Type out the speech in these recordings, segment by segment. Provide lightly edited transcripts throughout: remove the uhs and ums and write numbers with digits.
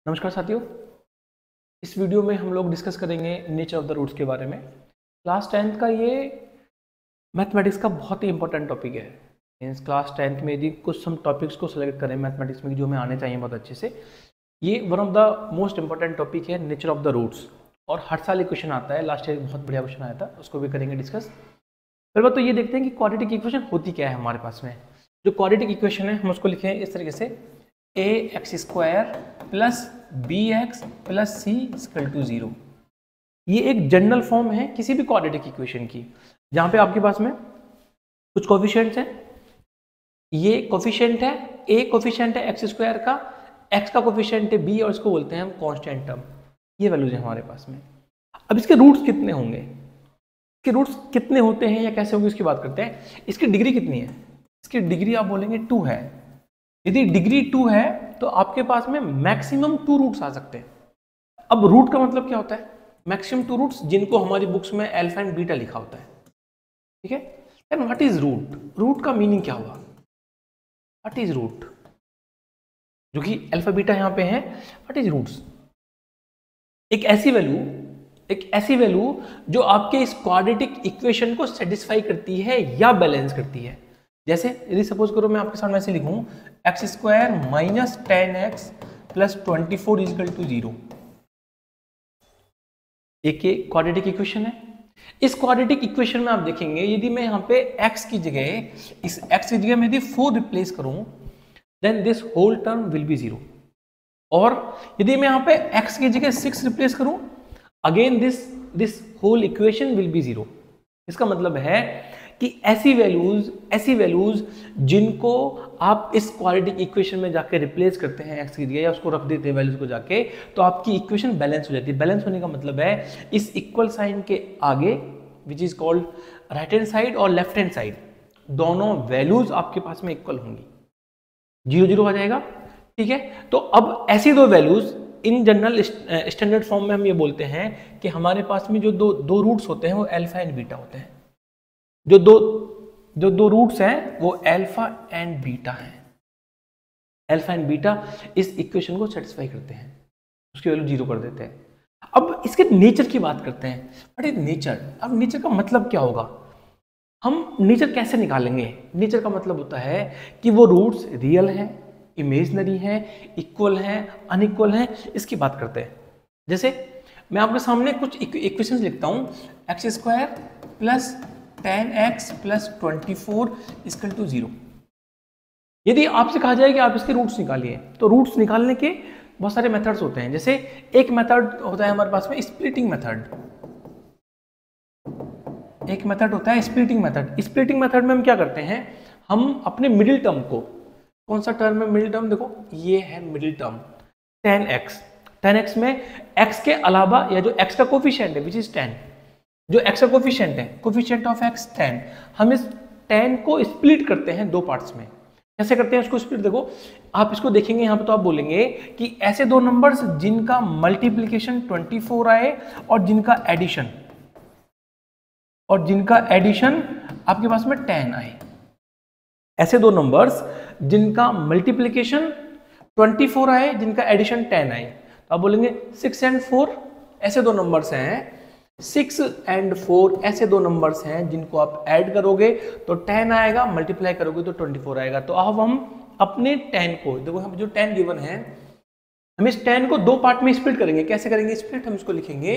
नमस्कार साथियों, इस वीडियो में हम लोग डिस्कस करेंगे नेचर ऑफ द रूट्स के बारे में। क्लास 10th का ये मैथमेटिक्स का बहुत ही इंपॉर्टेंट टॉपिक है। मीन्स क्लास 10th में यदि कुछ हम टॉपिक्स को सिलेक्ट करें मैथमेटिक्स में जो हमें आने चाहिए बहुत अच्छे से, ये one of the most important topic है नेचर ऑफ द रूट्स। और हर साल एक क्वेश्चन आता है, लास्ट ईयर बहुत बढ़िया क्वेश्चन आया था, उसको भी करेंगे डिस्कस। पहले बात तो ये देखते हैं कि क्वाड्रेटिक इक्वेशन होती क्या है हमारे पास में। जो क्वाड्रेटिक इक्वेशन है हम उसको लिखें इस तरीके से, ax² plus bx plus c equal to 0। ये एक जनरल फॉर्म है किसी भी क्वाड्रेटिक इक्वेशन की, जहां पे आपके पास में कुछ कोफिशिएंट्स हैं। ये कोफिशिएंट है, a कोफिशिएंट है x² का, x का कोफिशिएंट है b और इसको बोलते हैं हम कांस्टेंट टर्म। ये वैल्यूज है हमारे पास में। अब इसके रूट्स कितने होंगे, इसके रूट्स कितने होते हैं या कैसे होंगे इसकी बात करते हैं। इसकी डिग्री कितनी है, इसकी डिग्री आप बोलेंगे 2 है। यदि डिग्री 2 है तो आपके पास में मैक्सिमम 2 रूट्स आ सकते हैं। अब रूट का मतलब क्या होता है, मैक्सिमम 2 रूट्स, जिनको हमारी बुक्स में अल्फा एंड बीटा लिखा होता है। ठीक है, and what is root, root का मीनिंग क्या हुआ, व्हाट इज रूट, जो कि अल्फा बीटा यहां पे है। व्हाट इज रूट्स, एक ऐसी वैल्यू जो आपके इस क्वाड्रेटिक इक्वेशन को सेटिस्फाई करती है या बैलेंस करती है। जैसे यदि सपोज करो मैं आपके सामने ऐसे लिखूं x² minus 10x plus 24 equal to 0। एक क्वाड्रेटिक इक्वेशन है। इस क्वाड्रेटिक इक्वेशन में आप देखेंगे यदि मैं यहाँ पे x की जगह, इस x की जगह में यदि 4 रिप्लेस करूं, then this whole term will be 0। और यदि मैं यहाँ पे x की जगह 6 रिप्लेस करूं, again this whole equation will be 0। इसका मतलब है कि ऐसी वैल्यूज जिनको आप इस क्वाड्रेटिक इक्वेशन में जाके रिप्लेस करते हैं x की जगह, या उसको रख देते हैं वैल्यूज को जाके, तो आपकी इक्वेशन बैलेंस हो जाती है। बैलेंस होने का मतलब है इस इक्वल साइन के आगे, which is called right hand side और लेफ्ट हैंड साइड, दोनों वैल्यूज आपके पास में इक्वल होंगी, 0 0 आ जाएगा। ठीक है, तो अब ऐसी दो values in general standard form में हम ये बोलते हैं कि हमारे पास में जो दो रूट्स होते हैं वो अल्फा एंड बीटा होते हैं। जो दो रूट्स हैं वो अल्फा एंड बीटा हैं। अल्फा एंड बीटा इस इक्वेशन को सेटिस्फाई करते हैं, उसकी वैल्यू 0 कर देते हैं। अब इसके नेचर की बात करते हैं। व्हाट इज नेचर, अब नेचर का मतलब क्या होगा, हम नेचर कैसे निकालेंगे। नेचर का मतलब होता है कि वो रूट्स रियल हैं, इमेजिनरी हैं, इक्वल हैं, अनइक्वल हैं, इसकी बात करते हैं। जैसे मैं आपके सामने कुछ इक्वेशंस लिखता हूं, x² plus 10x plus 24 equal to 0। यदि आपसे कहा जाए कि आप इसके रूट्स निकालिए, तो रूट्स निकालने के बहुत सारे मेथड्स होते हैं। जैसे एक मेथड होता है हमारे पास में स्प्लिटिंग मेथड, एक मेथड होता है स्प्लिटिंग मेथड। स्प्लिटिंग मेथड में हम क्या करते हैं, हम अपने मिडिल टर्म को, कौन सा टर्म है मिडिल टर्म, देखो ये है मिडिल टर्म 10x में x के अलावा, या जो x का कोफिशिएंट है विच इज 10, जो x का कोफिशिएंट है, कोफिशिएंट ऑफ x 10, हम इस 10 को स्प्लिट करते हैं 2 पार्ट्स में। कैसे करते हैं इसको स्प्लिट, देखो आप इसको देखेंगे यहाँ पे, तो आप बोलेंगे कि ऐसे दो नंबर्स जिनका मल्टीप्लिकेशन 24 आए और जिनका एडिशन आपके पास में 10 आए। ऐसे दो नंबर्स जिनका मल्टीप्लिकेशन 24 आए, जिनका एडिशन 10 आए, तो आप बोलेंगे 6 and 4 ऐसे दो नंबर्स हैं, 6 and 4 ऐसे दो नंबर्स हैं जिनको आप ऐड करोगे तो 10 आएगा, मल्टीप्लाई करोगे तो 24 आएगा। तो अब हम अपने 10 को, देखो हम जो 10 गिवन है, हम इस 10 को 2 पार्ट में स्प्लिट करेंगे। कैसे करेंगे स्प्लिट, हम इसको लिखेंगे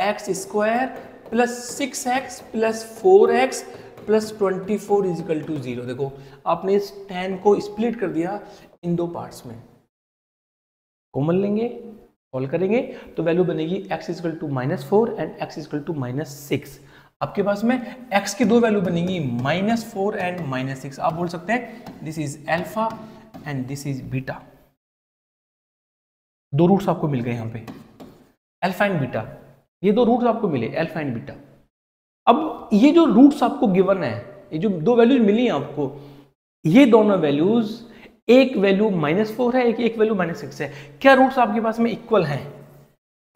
x² plus 6x plus 4x plus 24 equal to 0। देखो आपने इस 10 को स्प्लिट कर दिया इन 2 पार्ट्स में, कॉमन लेंगे, सॉल्व करेंगे तो वैल्यू बनेगी x equal to -4 and x equal to -6। आपके पास में x की 2 वैल्यू बनेगी -4 एंड -6। आप बोल सकते हैं this is alpha and this is beta. 2 roots आपको मिल गए यहाँ पे, अल्फा एंड बीटा, ये 2 रूट्स आपको मिले अल्फा एंड बीटा। अब ये जो रूट्स आपको गिवन है, ये जो 2 वैल्यूज मिली हैं आपको, ये दोनों वैल्यूज, एक वैल्यू -4 है, एक वैल्यू -6 है। क्या रूट्स आपके पास में इक्वल हैं,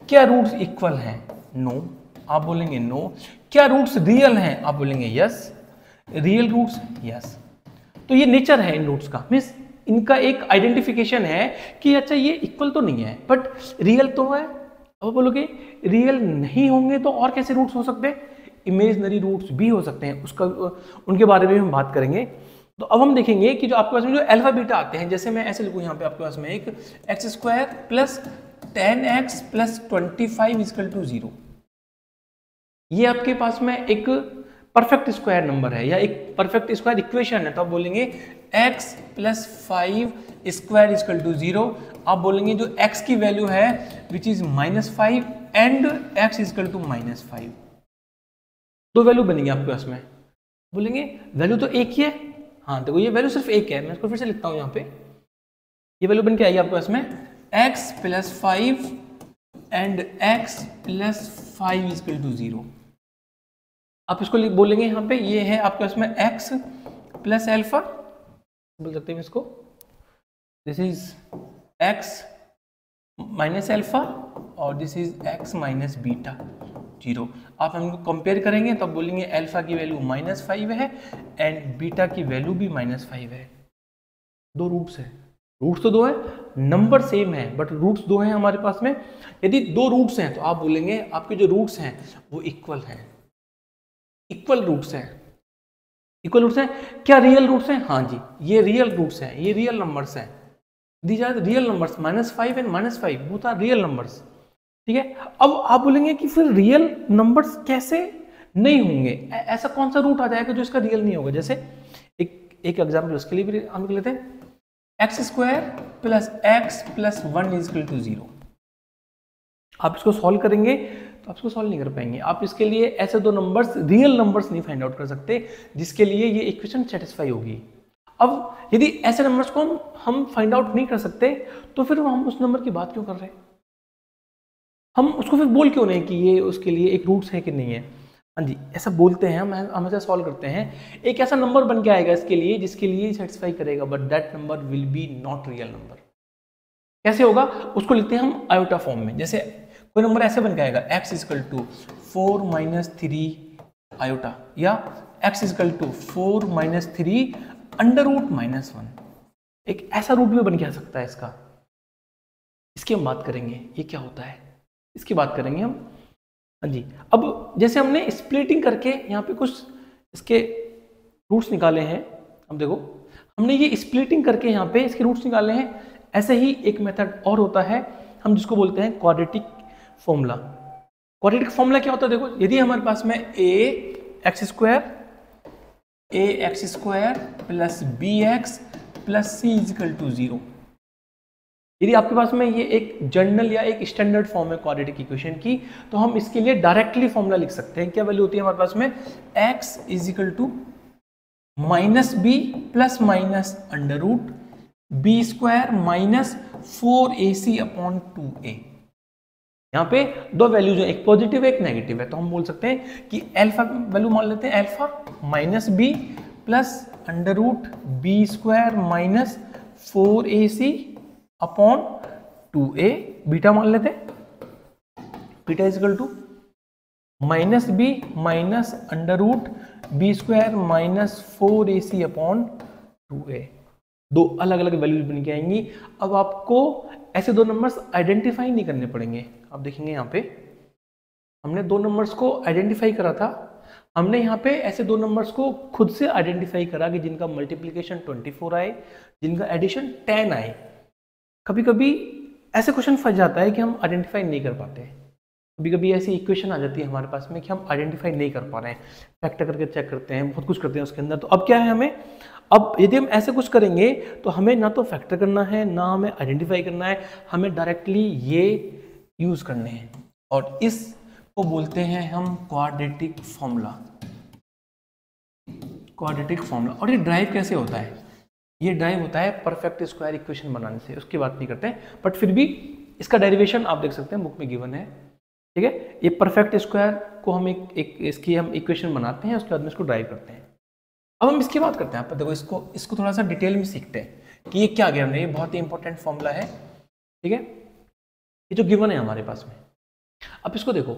क्या रूट्स इक्वल हैं, नो, आप बोलेंगे नो। क्या रूट्स रियल हैं, आप बोलेंगे यस, रियल रूट्स यस। तो ये नेचर है इन रूट्स का, मींस इनका एक आइडेंटिफिकेशन है कि अच्छा ये इक्वल तो नहीं है बट रियल तो है। अब बोलोगे रियल नहीं होंगे तो और कैसे रूट्स हो सकते हैं, इमेजिनरी रूट्स भी हो सकते हैं, उसका उनके बारे में हम बात करेंगे। तो अब हम देखेंगे कि जो आपके पास में जो अल्फा बीटा आते हैं, जैसे मैं ऐसे लिखूँ यहाँ पे आपके पास में एक x square plus 10x plus 25 equal to 0, ये आपके पास में एक परफेक्ट स्क्वायर नंबर है या एक परफेक्ट स्क्वायर इक्वेशन है। तो आप बोलेंगे x plus 5 square equal to 0। आप बोलेंगे जो x की वैल्यू है which is -5 and x equal to -5, दो वैल्यू बनेंगे आपके पास में। बोलेंगे वैल्यू तो एक ही है, हाँ देखो ये वैल्यू सिर्फ एक है, मैं इसको फिर से लिखता हूँ यहाँ पे, ये वैल्यू बन के आएगी आपके पास में x plus 5 and x plus 5 equal to 0। आप इसको बोलेंगे यहाँ पे ये है आपके पास में x प्लस एल्फा, बोल सकते हैं इसको, this is x minus alpha और this is x minus beta 0। आप हमको कंपेयर करेंगे तो आप बोलेंगे अल्फा की वैल्यू -5 है एंड बीटा की वैल्यू भी -5 है। दो रूट्स है, रूट्स तो दो है, नंबर सेम है बट रूट्स दो हैं हमारे पास में। यदि दो रूट्स हैं तो आप बोलेंगे आपके जो रूट्स हैं वो इक्वल हैं, इक्वल रूट्स हैं, इक्वल रूट्स हैं। क्या रियल रूट्स हैं? हाँ जी, ये रियल रूट्स हैं, ये रियल नंबर्स हैं, these are real numbers, -5 and -5 both are real numbers. ठीक है, अब आप बोलेंगे कि फिर रियल नंबर्स कैसे नहीं होंगे, ऐसा कौन सा रूट आ जाएगा जो इसका रियल नहीं होगा। जैसे एक एग्जाम्पल उसके लिए भी हम लेते हैं, x square plus x plus 1 equal to 0। आप इसको सॉल्व करेंगे तो आप इसको सॉल्व नहीं कर पाएंगे, आप इसके लिए ऐसे दो नंबर्स रियल नंबर्स नहीं फाइंड आउट कर सकते जिसके लिए ये इक्वेशन सेटिस्फाई होगी। अब यदि ऐसे नंबर्स को हम फाइंड आउट नहीं कर सकते तो फिर हम उस नंबर की बात क्यों कर रहे हैं, हम उसको फिर बोल क्यों नहीं कि ये उसके लिए एक रूट्स है कि नहीं है। हाँ जी, ऐसा बोलते हैं, हम ऐसा सॉल्व करते हैं, एक ऐसा नंबर बन के आएगा इसके लिए जिसके लिए सेटिस्फाई करेगा but that number will be not real number. कैसे होगा, उसको लिखते हैं हम आयोटा फॉर्म में। जैसे कोई नंबर ऐसे बन के आएगा x इक्वल टू 4 - 3 आयोटा या x इक्वल टू 4 - 3 √-1, एक ऐसा रूट भी बन के आ सकता है इसका। इसकी हम बात करेंगे, ये क्या होता है इसकी बात करेंगे हम। हाँ जी, अब जैसे हमने स्प्लिटिंग करके यहाँ पे कुछ इसके रूट्स निकाले हैं, अब देखो हमने ये स्प्लिटिंग करके यहाँ पे इसके रूट्स निकाले हैं। ऐसे ही एक मेथड और होता है हम जिसको बोलते हैं क्वाड्रेटिक फॉर्मूला। क्वाड्रेटिक फॉर्मूला क्या होता है, देखो यदि हमारे पास में ax square plus bx plus c equal to 0, यदि आपके पास में ये एक जनरल या एक स्टैंडर्ड फॉर्म है क्वाड्रेटिक इक्वेशन की, तो हम इसके लिए डायरेक्टली फॉर्मूला लिख सकते हैं। क्या वैल्यू होती है हमारे पास में, x is equal to -b plus minus √b square minus 4ac upon 2a। यहाँ पे दो वैल्यूज हैं, एक पॉजिटिव है एक नेगेटिव है, तो हम बोल सकते हैं कि अल्फा वैल्यू मान लेते हैं alpha -b plus √b square minus 4ac upon 2a। Beta मान लेते हैं, beta is equal to -b minus √b square minus 4ac upon 2a। दो अलग अलग वैल्यूज बन के आएंगी। अब आपको ऐसे दो नंबर्स आइडेंटिफाई नहीं करने पड़ेंगे। आप देखेंगे यहाँ पे हमने दो नंबर्स को आइडेंटिफाई करा था, हमने यहाँ पे ऐसे दो नंबर्स को खुद से आइडेंटिफाई करा कि जिनका मल्टीप्लिकेशन 24 आए, जिनका एडिशन 10 आए। कभी कभी ऐसे क्वेश्चन फंस जाता है कि हम आइडेंटिफाई नहीं कर पाते, कभी कभी ऐसी इक्वेशन आ जाती है हमारे पास में कि हम आइडेंटिफाई नहीं कर पा रहे हैं, फैक्टर करके चेक करते हैं, बहुत कुछ करते हैं उसके अंदर। तो अब क्या है हमें, अब यदि हम ऐसे कुछ करेंगे तो हमें ना तो फैक्टर करना है ना हमें आइडेंटिफाई करना है, हमें डायरेक्टली ये यूज करने हैं और इसको बोलते हैं हम क्वाड्रेटिक फॉर्मूला। क्वाड्रेटिक फॉर्मूला, और ये ड्राइव कैसे होता है, ये ड्राइव होता है परफेक्ट स्क्वायर इक्वेशन बनाने से, उसकी बात नहीं करते हैं बट फिर भी इसका डेरिवेशन आप देख सकते हैं बुक में गिवन है। ठीक है, ये परफेक्ट स्क्वायर को हम इसकी हम इक्वेशन बनाते हैं, उसके बाद में इसको ड्राइव करते हैं। अब हम इसकी बात करते हैं। आप देखो इसको थोड़ा सा डिटेल में सीखते हैं कि ये क्या गया हमने, ये बहुत ही इंपॉर्टेंट फॉर्मूला है। ठीक है, ये जो गिवन है हमारे पास में, अब इसको देखो,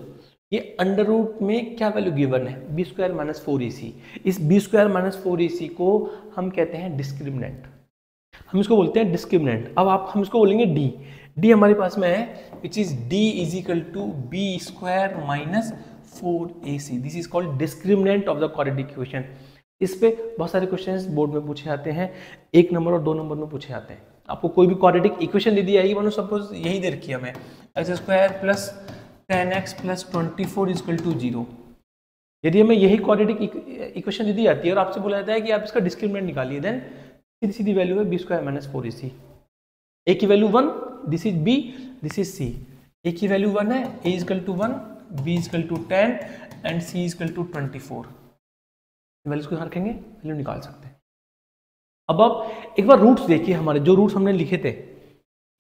ये अंडर रूट में क्या वैल्यू गिवन है, बी स्क्वायर माइनस 4ac। इस बी स्क्वायर माइनस 4ac को हम कहते हैं डिस्क्रिमिनेंट। हम इसको बोलते हैं डिस्क्रिमिनेंट। अब हम इसको बोलेंगे डी। डी हमारे पास में है which is d is equal to b square minus 4ac। This is called discriminant of the quadratic equation. इस पे बहुत सारे क्वेश्चंस बोर्ड में पूछे जाते हैं, 1 नंबर और 2 नंबर में पूछे जाते हैं। आपको कोई भी क्वाड्रेटिक इक्वेशन दे दी जाएगी, मानो सपोज यही दे रखी है हमें x square plus 10x plus 24 equal to 0। यदि हमें यही क्वाड्रेटिक इक्वेशन दे दी जाती है और आपसे बोला जाता है कि आप इसका डिस्क्रिमिनेंट निकालिए, देन सीधी सीधी वैल्यू है B square minus 4ac। A की value 1, this is B, this is C. A की वैल्यू 1 है, A is equal to 1, B is equal to 10 and C is equal to 24। Values को यहाँ रखेंगे, वैल्यू निकाल सकते हैं। अब आप एक बार रूट्स देखिए, हमारे जो रूट्स हमने लिखे थे,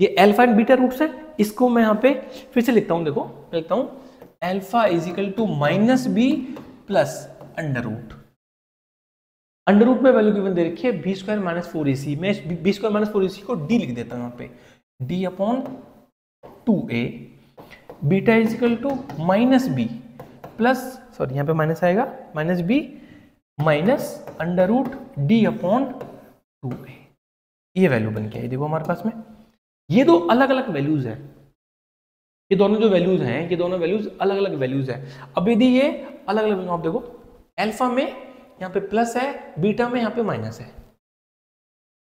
ये अल्फा एंड बीटा रूट्स है। इसको मैं यहाँ पे फिर से लिखता हूँ, देखो मैं लिखता हूँ alpha is equal to minus b plus under root. Under root में वैल्यू गिवन दे रखी है बी स्क्वायर माइनस 4ac। मैं बी स्क्वायर माइनस 4ac को डी लिख देता हूँ यहाँ पे, d upon 2a। Beta is equal to minus b plus, sorry यहाँ पे माइनस आएगा, minus b minus under root d upon 2a। ये वैल्यू बन गया। ये देखो हमारे पास में ये दो अलग अलग वैल्यूज हैं। ये दोनों जो वैल्यूज हैं, ये दोनों वैल्यूज अलग अलग वैल्यूज हैं। अब यदि ये अलग अलग, आप देखो अल्फा में यहाँ पे प्लस है, बीटा में यहाँ पे माइनस है।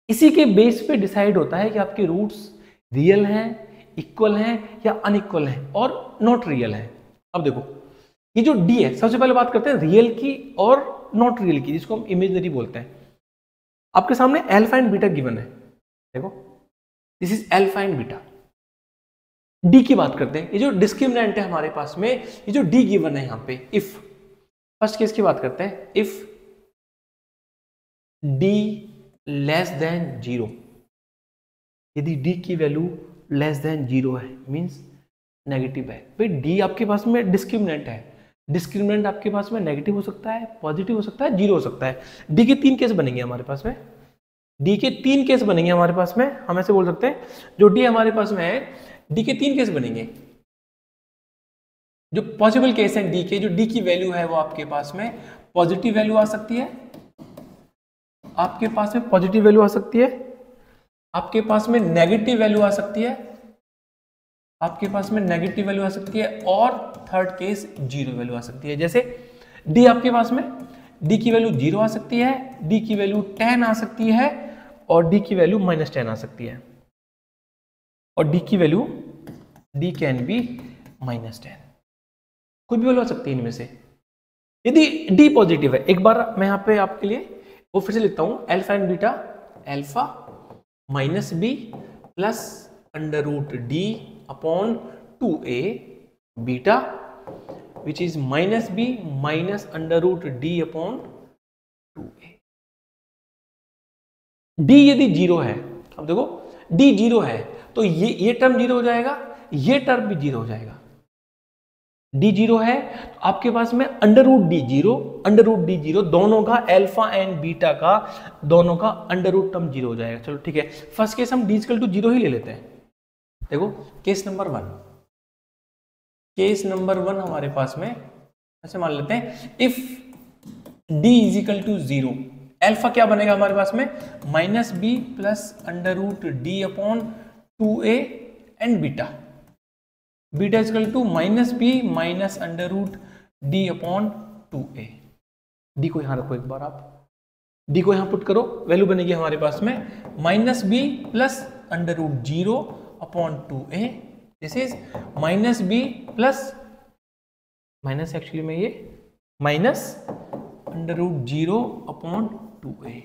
इसी के बेस पे डिसाइड होता है कि आपके रूट्स रियल हैं, इक्वल हैं या अनइक्वल हैं और नॉट रियल हैं। अब देखो ये जो डी है, सबसे पहले बात करते हैं रियल की और नॉट रियल की, जिसको हम इमेजिनरी बोलते हैं। आपके सामने अल्फा एंड बीटा गिवन है, देखो this is alpha and beta. D की बात करते हैं, ये जो डिस्क्रिमिनेंट है हमारे पास में, ये जो डी गिवन है यहाँ पे, इफ फर्स्ट केस की बात करते हैं, इफ डी लेस देन 0। यदि डी की वैल्यू लेस देन 0 है, मींस नेगेटिव है। भाई डी आपके पास में डिस्क्रिमिनेंट है, डिस्क्रिमिनेंट आपके पास में नेगेटिव हो सकता है, पॉजिटिव हो सकता है, 0 हो सकता है। डी के 3 केस बनेंगे हमारे पास में, डी के 3 केस बनेंगे हमारे पास में। हम ऐसे बोल सकते हैं, जो डी हमारे पास में है, डी के 3 केस बनेंगे। जो पॉसिबल केस है डी के, जो डी की वैल्यू है वो आपके पास में पॉजिटिव वैल्यू आ सकती है, आपके पास में पॉजिटिव वैल्यू आ सकती है, आपके पास में नेगेटिव वैल्यू आ सकती है, आपके पास में नेगेटिव वैल्यू आ सकती है, और थर्ड केस 0 वैल्यू आ सकती है। जैसे डी आपके पास में, डी की वैल्यू 0 आ सकती है, डी की वैल्यू 10 आ सकती है, और डी की वैल्यू माइनस 10 आ सकती है, और डी की value D can be minus 10, कोई भी वैल्यू आ सकती है इनमें से। यदि डी पॉजिटिव है, एक बार मैं यहाँ पे आपके लिए वो फिर से लिखता हूँ, alpha and beta, alpha minus b plus under root d upon 2a, beta which is minus b minus under root d upon 2a। D यदि 0 है, अब देखो डी 0 है तो ये टर्म 0 हो जाएगा, ये टर्म भी 0 हो जाएगा। डी 0 है तो आपके पास में under root d 0, under root d 0, दोनों का अल्फा एंड बीटा का दोनों का अंडर रूट टर्म 0 हो जाएगा। चलो ठीक है, फर्स्ट केस हम डी इक्वल टू 0 ही ले लेते हैं। देखो केस नंबर 1, केस नंबर 1 हमारे पास में ऐसे मान लेते हैं, if D is equal to 0, alpha क्या बनेगा हमारे पास में, minus b plus under root d upon 2a and beta, beta equal to minus b minus under root d upon 2a। D को यहां रखो एक बार, आप डी को यहां पुट करो, वैल्यू बनेगी हमारे पास में minus b plus under root 0 upon 2a। This is minus b plus, minus actually में ये minus under root 0 upon 2a।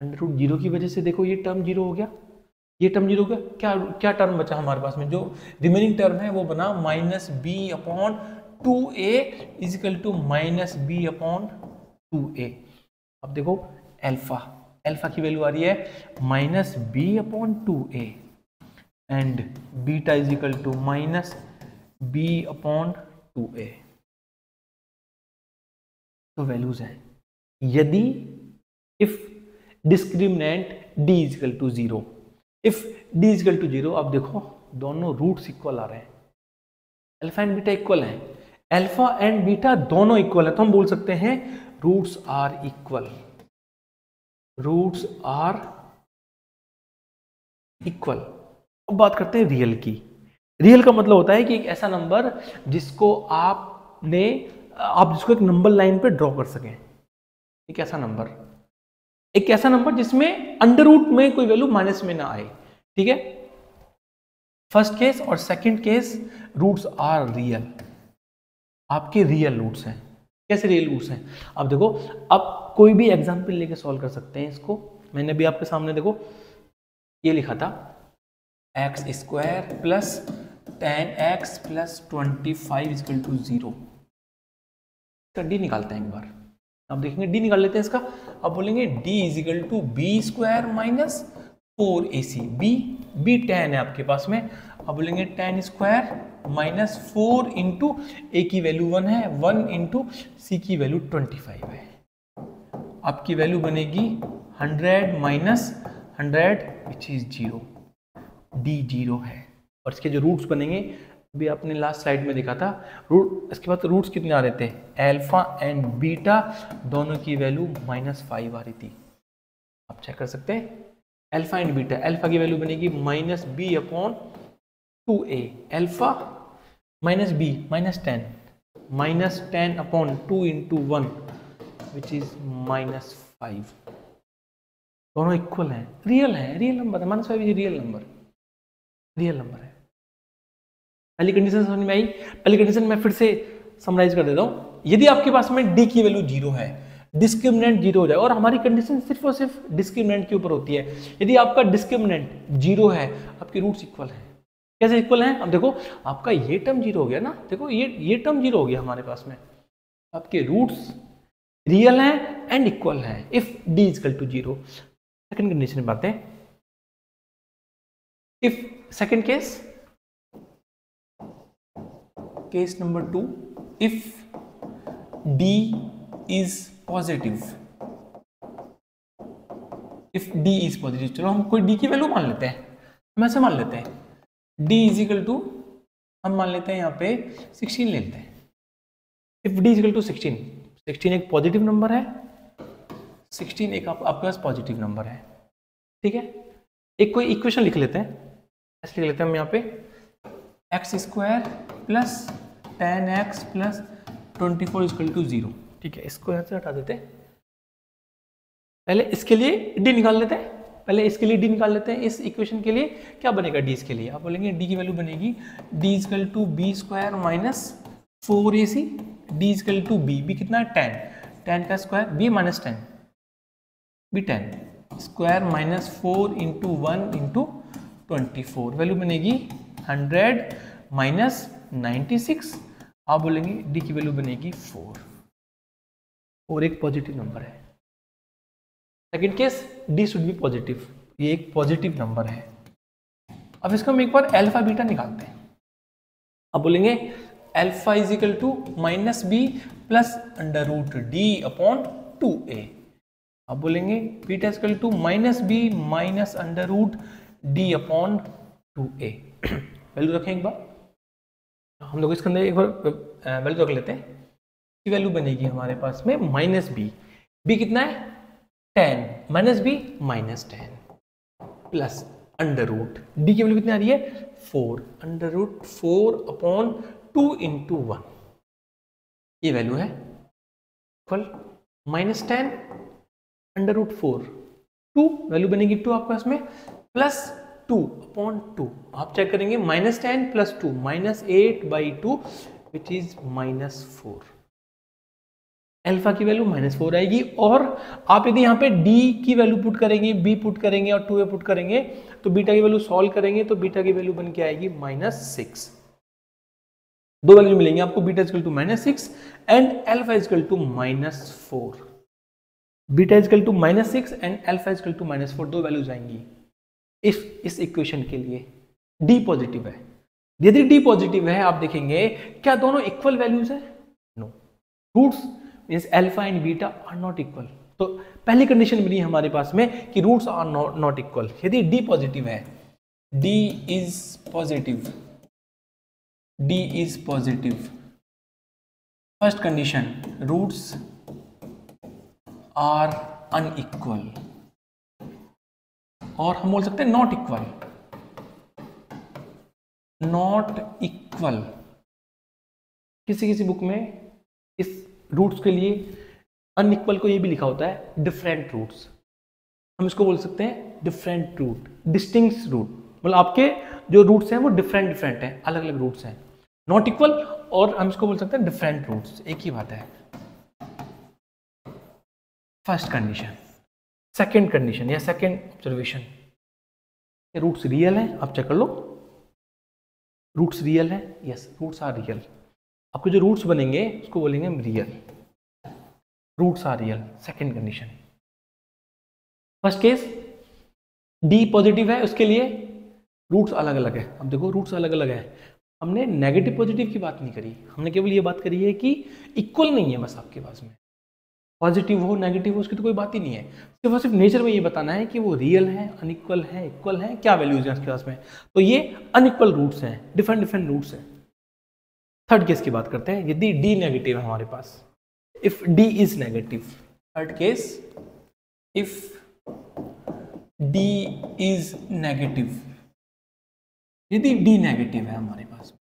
Under root 0 की वजह से देखो ये टर्म 0 हो गया, ये टर्म 0 हो गया। क्या क्या टर्म बचा हमारे पास में, जो रिमेनिंग टर्म है वो बना minus b upon 2a is equal to minus b upon 2a। अब देखो अल्फा, अल्फा की वैल्यू आ रही है minus b upon 2a and beta is equal to minus b upon 2a। तो वैल्यूज हैं, यदि if discriminant d is equal to 0, if d is equal to 0, अब देखो दोनों रूट्स इक्वल आ रहे हैं, अल्फा एंड बीटा इक्वल हैं, अल्फा एंड बीटा दोनों इक्वल है, तो हम बोल सकते हैं roots are equal, roots are equal. अब बात करते हैं रियल की। रियल का मतलब होता है कि एक ऐसा नंबर जिसको आप जिसको एक नंबर लाइन पे ड्रॉ कर सकें। एक ऐसा नंबर जिसमें अंडर रूट में कोई वैल्यू माइनस में ना आए। ठीक है, फर्स्ट केस और second case roots are real, आपके रियल रूट्स हैं। कैसे रियल रूट्स हैं? अब देखो, अब कोई भी एग्जांपल लेके सॉल्व कर सकते हैं इसको। मैंने भी आपके सामने देखो ये लिखा था x square plus 10x plus 25 equal to 0। इसका डी निकालते हैं एक बार। अब देखेंगे डी निकाल लेते हैं इसका। अब बोलेंगे d is equal to b square minus 4ac। B 10 है आपके पास में। अब बोलेंगे 10 स्क्वायर माइनस 4 इंटू ए की वैल्यू 1 है, 1 इंटू सी की वैल्यू 25 है। आपकी वैल्यू बनेगी 100 माइनस 100 विच इज 0। डी 0 है। और इसके जो रूट्स बनेंगे अभी आपने लास्ट स्लाइड में देखा था, रूट इसके बाद रूट्स कितने आ रहे थे? अल्फा एंड बीटा दोनों की वैल्यू -5 आ रही थी। आप चेक कर सकते हैं अल्फा एंड बीटा। अल्फा की वैल्यू बनेगी -b/2a, alpha minus b -10/2 into 1 which is -5। दोनों इक्वल हैं, रियल है, रियल नंबर है। -5 रियल नंबर है। पहली कंडीशन समझ में आई? पहली कंडीशन मैं फिर से समराइज कर देता हूं। यदि आपके पास में डी की वैल्यू 0 है, डिस्क्रिमिनेंट 0 हो जाए, और हमारी कंडीशन सिर्फ और सिर्फ डिस्क्रिमिनेंट के ऊपर होती है। यदि आपका डिस्क्रिमिनेंट 0 है, आपके रूट्स इक्वल हैं। कैसे इक्वल हैं? अब देखो आपका ये टर्म 0 हो गया ना, देखो ये टर्म 0 हो गया हमारे पास में। आपके रूट्स रियल हैं एंड इक्वल हैं if D is equal to 0। Second condition में बातें, if second case number 2, if d is positive, if d is positive, चलो हम कोई d की वैल्यू मान लेते हैं, हम ऐसे मान लेते हैं d is equal to, हम मान लेते हैं यहाँ पे 16 ले लेते हैं। if d is equal to 16 एक पॉजिटिव नंबर है, 16 एक आपके पास पॉजिटिव नंबर है। ठीक है, एक कोई इक्वेशन लिख लेते हैं, ऐसे लिख लेते हैं हम यहाँ पे x square plus 10x plus 24 equal to 0। ठीक है, इसको यहाँ से हटा देते हैं। पहले इसके लिए डी निकाल लेते हैं। इस इक्वेशन के लिए क्या बनेगा डी इसके लिए? आप बोलेंगे डी की वैल्यू बनेगी d equal to b square minus 4ac। D equal to b कितना है? 10 का square, b minus 10, b 10 square minus 4 into 1 into 24। Value बनेगी 100 माइनस 96। आप बोलेंगे डी की वैल्यू बनेगी 4 और एक पॉजिटिव नंबर है। Second case D should be positive, ये एक पॉजिटिव नंबर है। अब इसको हम एक बार अल्फा बीटा निकालते हैं। अब बोलेंगे alpha is equal to minus b plus under root d upon 2a। अब बोलेंगे beta is equal to minus b minus under root d upon 2a। Value रखें एक बार, हम लोग इसके अंदर एक बार वैल्यू रख लेते हैं। की वैल्यू बनेगी हमारे पास में माइनस बी कितना है? 10 minus b minus 10 plus under root d की वैल्यू कितनी आ रही है? 4 अंडर रूट 4 अपॉन 2 इंटू 1। ये वैल्यू है equal minus 10 under root 4 2, value बनेगी 2 आपके पास में, प्लस 2 अपॉन 2। आप चेक करेंगे minus 10 plus 2 -8/2 which is -4। Alpha की वैल्यू -4 आएगी। और आप यदि यहाँ पे डी की वैल्यू पुट करेंगे, बी पुट करेंगे और 2a पुट करेंगे तो बीटा की वैल्यू सॉल्व करेंगे तो बीटा की वैल्यू बन के आएगी -6। दो वैल्यू मिलेंगे आपको, beta equal to -6 and alpha equal to -4। Beta equal to -6 and alpha equal to -4 दो वैल्यूज आएंगी इस इक्वेशन के लिए डी पॉजिटिव है। यदि डी पॉजिटिव है, आप देखेंगे क्या दोनों इक्वल वैल्यूज है? No, roots means alpha and beta are not equal. तो पहली कंडीशन बनी हमारे पास में कि रूट्स आर नॉट इक्वल। यदि डी पॉजिटिव है, d is positive, first condition roots are unequal. और हम बोल सकते हैं नॉट इक्वल, नॉट इक्वल। किसी किसी बुक में इस रूट्स के लिए अनइक्वल को ये भी लिखा होता है डिफरेंट रूट्स। हम इसको बोल सकते हैं डिफरेंट रूट, डिस्टिंक्ट रूट, मतलब आपके जो रूट्स हैं वो डिफरेंट डिफरेंट हैं, अलग अलग रूट्स हैं। नॉट इक्वल और हम इसको बोल सकते हैं डिफरेंट रूट्स, एक ही बात है। First condition. सेकंड कंडीशन या सेकंड ऑब्जर्वेशन, रूट्स रियल हैं, आप चेक कर लो। रूट्स रियल है, यस रूट्स आर रियल। आपके जो रूट्स बनेंगे उसको बोलेंगे हम real, roots are real. Second condition. First case d positive है, उसके लिए रूट्स अलग अलग है। अब देखो रूट्स अलग अलग है, हमने नेगेटिव पॉजिटिव की बात नहीं करी, हमने केवल ये बात करी है कि इक्वल नहीं है बस आपके पास में, पॉजिटिव हो नेगेटिव हो उसकी तो कोई बात ही नहीं है। सिर्फ नेचर में ये बताना है कि वो रियल है, अनइक्वल है, इक्वल है, क्या वैल्यूज है उसके पास में। तो ये अनइक्वल रूट्स हैं, डिफरेंट डिफरेंट रूट्स हैं। थर्ड केस की बात करते हैं, यदि डी नेगेटिव है हमारे पास, if D is negative. Third case, if D is negative, यदि डी नेगेटिव है हमारे पास,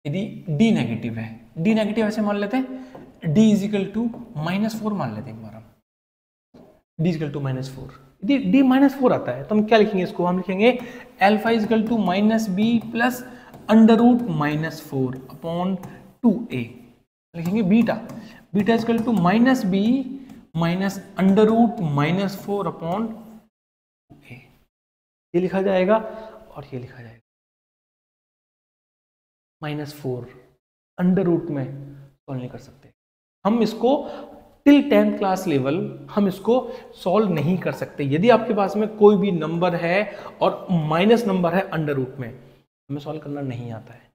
यदि डी नेगेटिव है, डी नेगेटिव ऐसे मान लेते हैं d इज इक्वल टू -4 मान लेते हैं एक बार हम, d इज इक्वल टू -4। यदि d -4 आता है तो हम क्या लिखेंगे इसको, हम लिखेंगे alpha is equal to -b plus under root -4 upon 2a। लिखेंगे beta, beta is equal to -b minus under root -4 upon 2a। ये लिखा जाएगा और ये लिखा जाएगा -4 अंडर रूट में सॉल्व नहीं कर सकते हम इसको, टिल 10th क्लास लेवल हम इसको सॉल्व नहीं कर सकते। यदि आपके पास में कोई भी नंबर है और माइनस नंबर है अंडर रूट में, हमें सॉल्व करना नहीं आता है।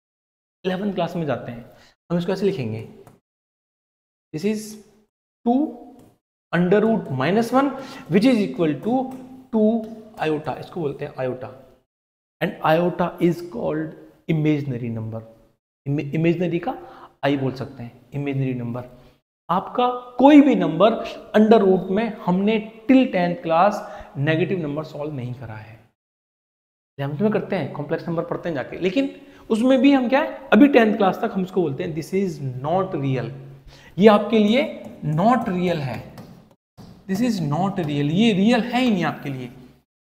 11th क्लास में जाते हैं हम इसको ऐसे लिखेंगे, this is 2 under root -1 which is equal to 2 iota, इसको बोलते हैं iota, and iota is called imaginary number. Imaginary का आई बोल सकते हैं, इमेजिनरी नंबर। आपका कोई भी नंबर अंडर रूट में हमने till 10th class negative number solve नहीं करा है। हम में करते हैं, कॉम्प्लेक्स नंबर पढ़ते हैं जाके, लेकिन उसमें भी हम क्या है, अभी 10th क्लास तक हम इसको बोलते हैं दिस इज नॉट रियल। ये आपके लिए नॉट रियल है, दिस इज नॉट रियल, ये रियल है ही नहीं आपके लिए,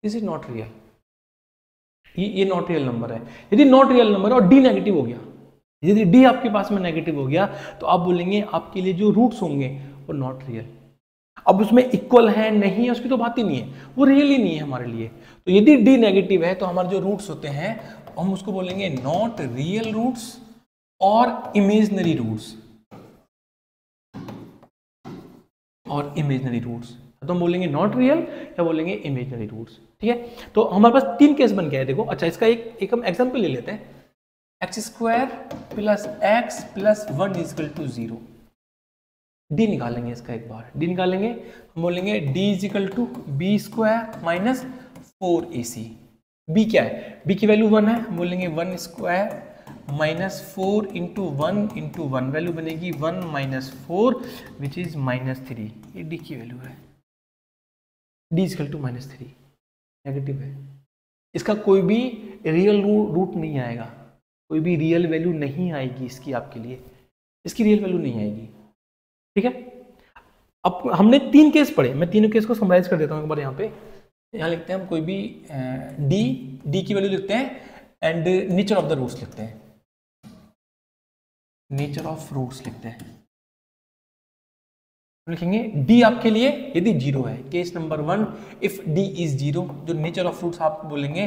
दिस इज नॉट रियल, ये नॉट रियल नंबर है। यदि नॉट रियल नंबर है और डी नेगेटिव हो गया, यदि डी आपके पास में नेगेटिव हो गया तो आप बोलेंगे आपके लिए जो रूट्स होंगे वो नॉट रियल। अब उसमें इक्वल है नहीं है उसकी तो बात ही नहीं है, वो रियल ही नहीं है हमारे लिए। तो यदि डी नेगेटिव है तो हमारे जो रूट्स होते हैं हम उसको बोलेंगे नॉट रियल रूट्स और इमेजिनरी रूट्स, और इमेजिनरी रूट्स तो हम बोलेंगे नॉट रियल या बोलेंगे इमेजिनरी रूट्स। ठीक है, तो हमारे पास 3 केस बन गया है। देखो अच्छा, इसका एक हम एग्जांपल ले लेते हैं, x² plus x plus 1 is equal to 0। D निकालेंगे इसका, एक बार डी निकालेंगे, हम बोलेंगे d is equal to b² minus 4ac। b क्या है, b की वैल्यू 1 है, हम बोलेंगे 1² माइनस 4 इंटू 1 इंटू 1, वैल्यू बनेगी 1 माइनस 4 विच इज -3। ये d की वैल्यू है, d is equal to -3, negative है। इसका कोई भी रियल रूट नहीं आएगा, कोई भी रियल वैल्यू नहीं आएगी इसकी, आपके लिए इसकी रियल वैल्यू नहीं आएगी। ठीक है, अब हमने 3 केस पढ़े, मैं तीनों केस को समराइज कर देता हूँ एक बार। यहाँ लिखते हैं हम कोई भी डी की वैल्यू लिखते हैं and nature of the roots लिखते हैं, नेचर ऑफ रूट्स लिखते हैं। लिखेंगे डी आपके लिए यदि 0 है, case number 1 if D is 0, जो नेचर ऑफ रूट्स आप बोलेंगे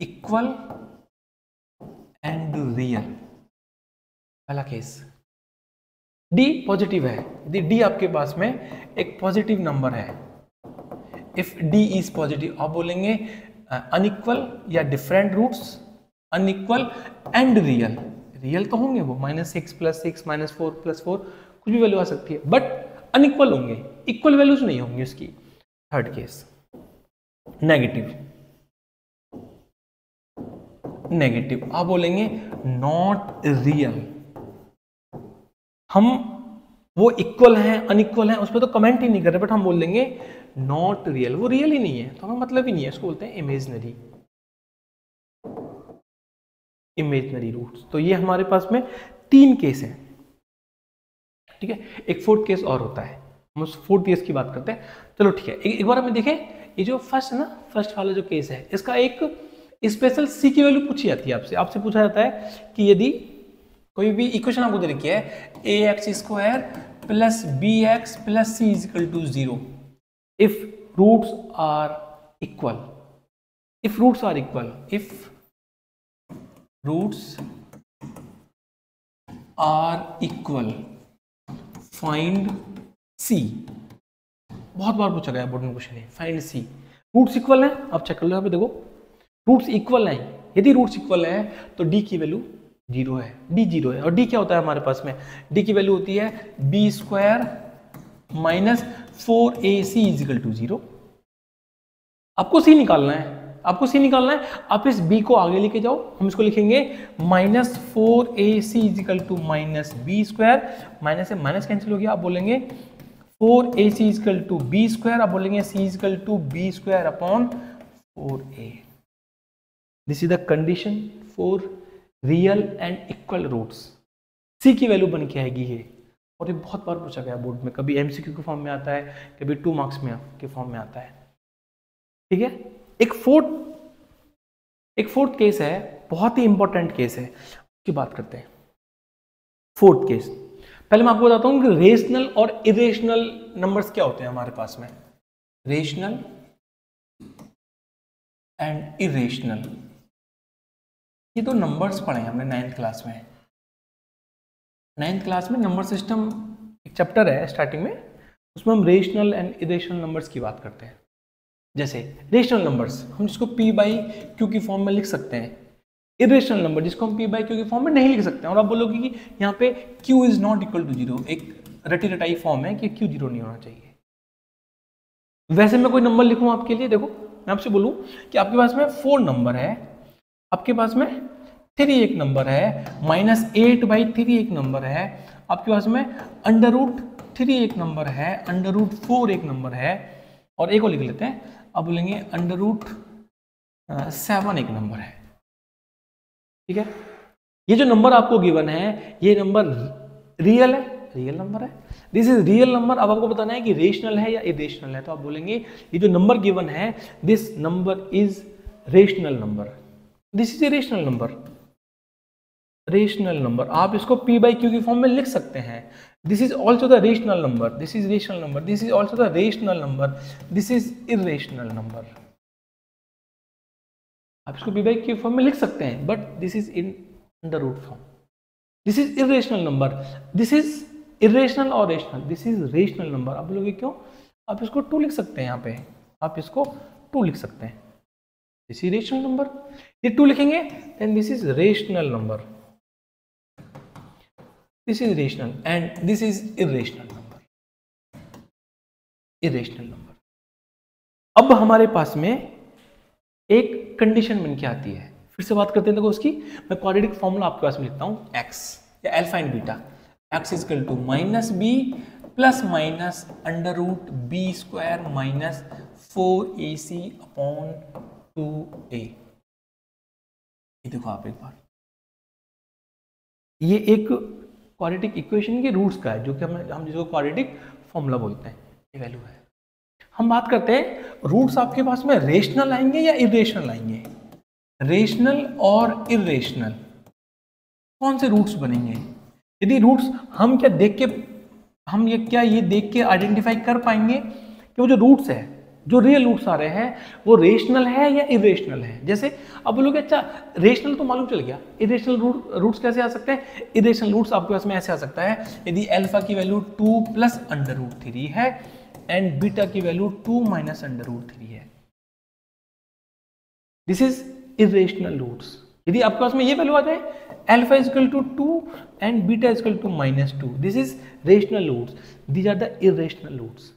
इक्वल एंड रियल। पहला केस डी पॉजिटिव है, यदि डी आपके पास में एक पॉजिटिव नंबर है, इफ डी इज पॉजिटिव आप बोलेंगे अनइक्वल या different roots, unequal and real. Real तो होंगे वो -6 प्लस 6 -4 प्लस 4 कुछ भी वैल्यू आ सकती है, बट अनइक्वल होंगे, इक्वल वैल्यूज नहीं होंगी उसकी। थर्ड केस नेगेटिव, नेगेटिव आप बोलेंगे नॉट रियल। हम वो इक्वल हैं अनइक्वल हैं उस पर तो कमेंट ही नहीं कर रहे, बट हम बोल देंगे नॉट रियल, वो रियल ही नहीं है तो हमें मतलब ही नहीं है, इसको बोलते हैं इमेजनरी, इमेजनरी रूट्स। तो ये हमारे पास में 3 केस हैं, ठीक है। एक फोर्थ केस और होता है, हम उस फोर्थ केस की बात करते हैं। चलो ठीक है, एक बार हमें देखें, ये जो फर्स्ट है ना, फर्स्ट वाला जो केस है, इसका एक स्पेशल सी की वैल्यू पूछी जाती है आपसे, आपसे पूछा जाता है कि यदि कोई भी इक्वेशन आपको दे रखी है ax² plus bx plus c equal to 0 if roots are equal, if roots are equal, if roots are equal find c। बहुत बार पूछा गया बोर्ड में क्वेश्चन है, फाइंड c। रूट्स इक्वल है, आप चेक कर लो यहाँ पे देखो, रूट्स इक्वल है। यदि रूट्स इक्वल है तो d की वैल्यू 0 है, d 0 है। और d क्या होता है हमारे पास में, d की वैल्यू होती है b² minus 4ac equal to 0। आपको c निकालना है, आपको c निकालना है। आप इस b को आगे लेके जाओ, हम इसको लिखेंगे minus 4ac equal to minus b², minus से माइनस कैंसिल हो गया, आप बोलेंगे 4ac इजिकल टू b², आप बोलेंगे c equal to b² upon 4a। This is the condition for real and equal roots. c की वैल्यू बन के आएगी ये, और ये बहुत बार पूछा गया बोर्ड में, कभी एमसीक्यू के फॉर्म में आता है, कभी 2 मार्क्स में के फॉर्म में आता है, ठीक है। एक फोर्थ केस है, बहुत ही इंपॉर्टेंट केस है, उसकी बात करते हैं। फोर्थ केस, पहले मैं आपको बताता हूं कि रेशनल और इरेशनल नंबर्स क्या होते हैं हमारे पास में। रेशनल एंड इरेशनल, ये दो नंबर्स पढ़े हैं हमने 9th क्लास में। 9th क्लास में नंबर सिस्टम एक चैप्टर है स्टार्टिंग में, उसमें हम रेशनल एंड इरेशनल नंबर्स की बात करते हैं। जैसे रेशनल नंबर्स हम जिसको p/q की फॉर्म में लिख सकते हैं, इरेशनल नंबर जिसको हम p/q की फॉर्म में नहीं लिख सकते हैं। और आप बोलोगे कि यहाँ पे q is not equal to 0, एक रटी रटाई फॉर्म है कि q 0 नहीं होना चाहिए। वैसे मैं कोई नंबर लिखूं आपके लिए, देखो मैं आपसे बोलूं कि आपके पास में 4 नंबर है, आपके पास में 3 एक नंबर है, -8/3 एक नंबर है, आपके पास में √3 एक नंबर है, √4 एक नंबर है, और एक और लिख लेते हैं, अब बोलेंगे √7 एक नंबर है, ठीक है। ये जो नंबर आपको गिवन है, ये नंबर रियल है, रियल नंबर है, दिस इज रियल नंबर। अब आपको बताना है कि रेशनल है या इरेशनल है, तो आप बोलेंगे ये जो नंबर गिवन है, this number is rational number, this is a rational number, rational number. आप इसको p/q की फॉर्म में लिख सकते हैं, this is also the rational number, this is rational number, this is also the rational number, this is irrational number. आप इसको p/q की फॉर्म में लिख सकते हैं, but this is in under root form, this is irrational number, this is irrational और rational, this is rational number. आप बोलोगे क्यों, आप इसको 2 लिख सकते हैं, यहाँ पे आप इसको 2 लिख सकते हैं, दिस इज रेशनल नंबर, ये 2 लिखेंगे then this is rational number, this is rational and this is irrational number, irrational number. अब हमारे पास में एक कंडीशन बन के आती है, फिर से बात करते हैं। देखो उसकी मैं क्वाड्रेटिक फॉर्मूला आपके पास में लिखता हूं, x या alpha and beta, x is equal to -b plus minus √b² minus 4ac upon 2a। ये देखो आप एक बार, ये एक क्वाड्रेटिक इक्वेशन के रूट्स का है, जो कि हम जिसको क्वाड्रेटिक फॉर्मूला बोलते हैं, ये वैल्यू है। हम बात करते हैं रूट्स आपके पास में रेशनल आएंगे या इरेशनल आएंगे, रेशनल और इरेशनल कौन से रूट्स बनेंगे। यदि रूट्स हम क्या देख के, हम ये देख के आइडेंटिफाई कर पाएंगे कि वो जो रूट्स है, जो रियल रूट्स आ रहे हैं, वो रेशनल है या इरेशनल है। जैसे अब बोलोगे अच्छा रेशनल तो मालूम चल गया, इरेशनल रूट्स कैसे आ सकते हैं। इरेशनल रूट्स आपके पास में ऐसे आ सकता है, यदि अल्फा की वैल्यू 2 प्लस √3 है एंड बीटा की वैल्यू 2 माइनस √3 है, दिस इज इरेशनल रूट्स। यदि आपके पास में ये वैल्यू आ जाए, alpha is equal to 2 and beta is equal to -2, this is rational roots, these are the irrational roots.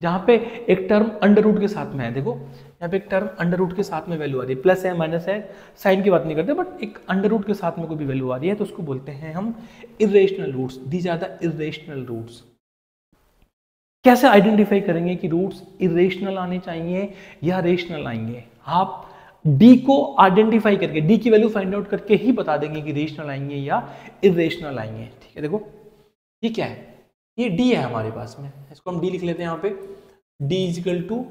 जहां पे एक टर्म अंडर रूट के साथ में है, देखो यहाँ पे एक टर्म अंडर रूट के साथ में वैल्यू आ रही है, प्लस है माइनस है, साइन की बात नहीं करते, बट एक अंडर रूट के साथ में कोई भी वैल्यू आ रही है तो उसको बोलते हैं हम irrational roots, these are the irrational roots. कैसे आइडेंटिफाई करेंगे कि रूट्स इरेशनल आने चाहिए या रेशनल आएंगे? आप डी को आइडेंटिफाई करके, डी की वैल्यू फाइंड आउट करके ही बता देंगे कि रेशनल आएंगे या इरेशनल आएंगे। ठीक है, देखो ये क्या है, ये डी है हमारे पास में, इसको हम डी लिख लेते हैं यहाँ पे। D is equal to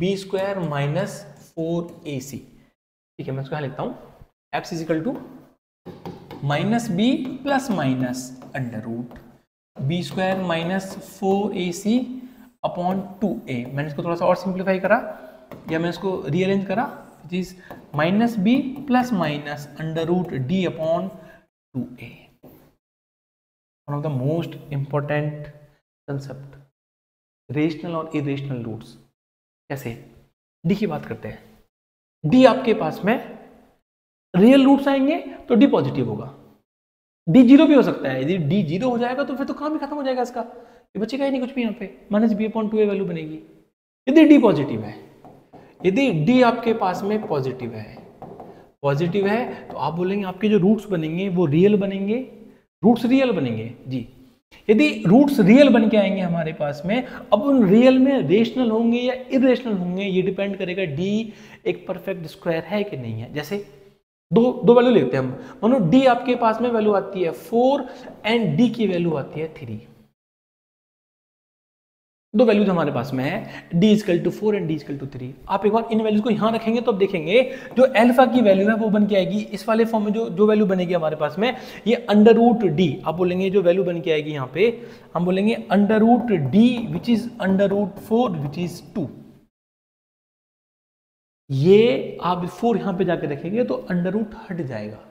b square minus 4ac। ठीक है, मैं इसको यहाँ लिखता हूँ, x is equal to minus b plus minus under root b square minus 4ac upon 2a। मैंने इसको थोड़ा सा और सिंप्लीफाई करा या मैं इसको रीअरेंज करा, which is minus b plus minus under root d upon 2a। One of the most important concept, rational और इरेशनल रूट्स। कैसे? डी की बात करते हैं। डी आपके पास में रियल रूट्स आएंगे तो डी पॉजिटिव होगा, डी जीरो भी हो सकता है। यदि डी जीरो हो जाएगा तो फिर तो काम ही खत्म हो जाएगा इसका, ये बचेगा ही नहीं कुछ भी यहाँ पे, minus b upon 2a value बनेगी। यदि डी पॉजिटिव है, यदि डी आपके पास में पॉजिटिव है तो आप बोलेंगे आपके जो रूट्स बनेंगे वो रियल बनेंगे, रूट्स रियल बनेंगे जी। यदि रूट्स रियल बन के आएंगे हमारे पास में, अब उन रियल में रेशनल होंगे या इरेशनल होंगे ये डिपेंड करेगा डी एक परफेक्ट स्क्वायर है कि नहीं है। जैसे दो वैल्यू लेते हैं हम, मानो डी आपके पास में वैल्यू आती है 4 एंड डी की वैल्यू आती है 3। दो वैल्यूज हमारे पास में है, d equal to 4 and d equal to 3। आप एक बार इन वैल्यूज को यहां रखेंगे तो आप देखेंगे जो अल्फा की वैल्यू है वो बन के आएगी इस वाले फॉर्म में, जो वैल्यू बनेगी हमारे पास में ये अंडर रूट डी। आप बोलेंगे जो वैल्यू बन के आएगी यहाँ पे, हम बोलेंगे under root d which is under root 4 which is 2। ये आप 4 यहां पे जाके रखेंगे तो अंडर रूट हट जाएगा।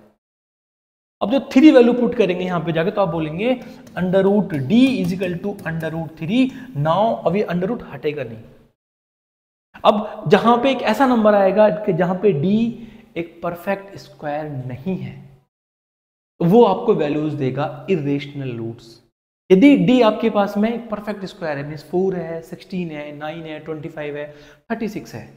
अब जो 3 वैल्यू पुट करेंगे यहां पे जाके तो आप बोलेंगे under root d is equal to under root 3। Now अब ये अंडर रूट हटेगा नहीं। अब जहां पे एक ऐसा नंबर आएगा कि जहां पे डी एक परफेक्ट स्क्वायर नहीं है तो वो आपको वैल्यूज देगा इरेशनल रूट्स। यदि डी आपके पास में एक परफेक्ट स्क्वायर है, मींस 4 है, 16 है, 9 है, 25 है, 36 है,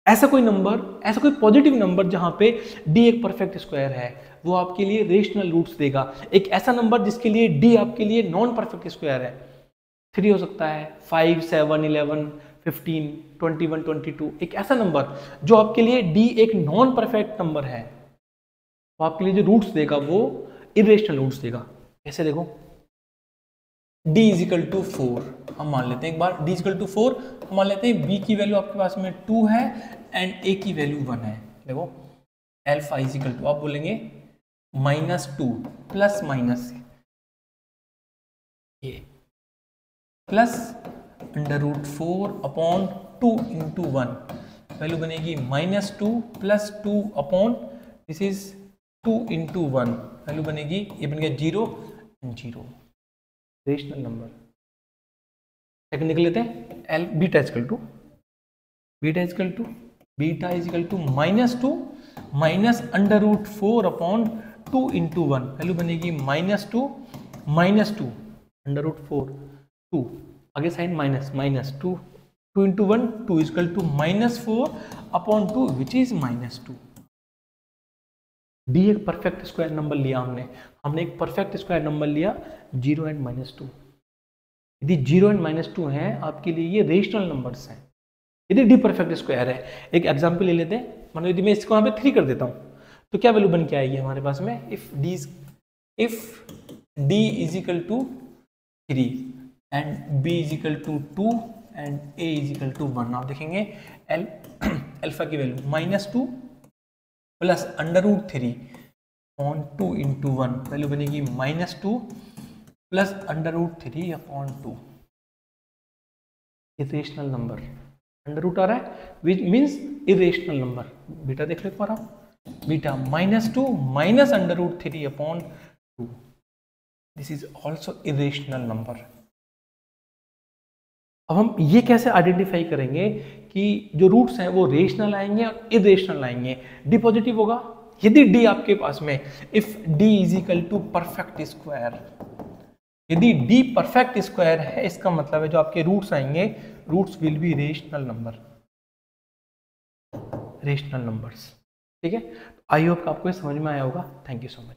ऐसा कोई नंबर, ऐसा कोई पॉजिटिव नंबर जहां पे डी एक परफेक्ट स्क्वायर है, वो आपके लिए रेशनल रूट्स देगा। एक ऐसा नंबर जिसके लिए डी आपके लिए नॉन परफेक्ट स्क्वायर है, 3 हो सकता है, 5, 7, 11, 15, 21, 22, एक ऐसा नंबर जो आपके लिए डी एक नॉन परफेक्ट नंबर है, वो आपके लिए जो रूट्स देगा वो इरेशनल रूट्स देगा। कैसे देखो, d इज इक्वल टू 4 हम मान लेते हैं एक बार, d इज इक्वल टू 4 हम मान लेते हैं, b की वैल्यू आपके पास में 2 है एंड a की वैल्यू 1 है। देखो अल्फा इज इक्वल टू, आप बोलेंगे -2 प्लस माइनस ये plus under root 4 upon 2 into 1, value बनेगी -2 plus 2 upon this is 2 into 1, value बनेगी, ये बन गया 0 एंड 0, रेशनल नंबर। सेकंड निकल लेते हैं, एल beta is equal to -2 minus under root 4 upon 2 into 1, value बनेगी -2 अंडर रूट 4 2, आगे sign -2 2 into 1 2 is equal to -4 upon 2 which is -2। D एक परफेक्ट स्क्वायर नंबर लिया हमने एक परफेक्ट स्क्वायर नंबर लिया 0 एंड -2। यदि 0 एंड -2 हैं आपके लिए ये रेशनल नंबर्स हैं। यदि डी परफेक्ट स्क्वायर है, एक एग्जांपल ले लेते हैं, मानो यदि मैं इसको यहाँ पे 3 कर देता हूँ तो क्या वैल्यू बन के आएगी हमारे पास में, if D is equal to 3 and B is equal to 2 and A is equal to 1। आप देखेंगे अल्फा की value -2 plus under root 3 upon 2 into 1, value बनेगी -2 plus under root 3 upon 2। Irrational number, under root आ रहा है which means irrational number. Beta देख लो एक बार आप, beta -2 minus under root 3 upon 2, this is also irrational number. अब हम ये कैसे आइडेंटिफाई करेंगे कि जो रूट्स हैं वो रेशनल आएंगे और इरेशनल आएंगे। डी पॉजिटिव होगा यदि डी आपके पास में, if D is equal to perfect square, यदि डी परफेक्ट स्क्वायर है इसका मतलब है जो आपके रूट्स आएंगे, roots will be rational numbers. ठीक है, आई होप आपको ये समझ में आया होगा। Thank you so much.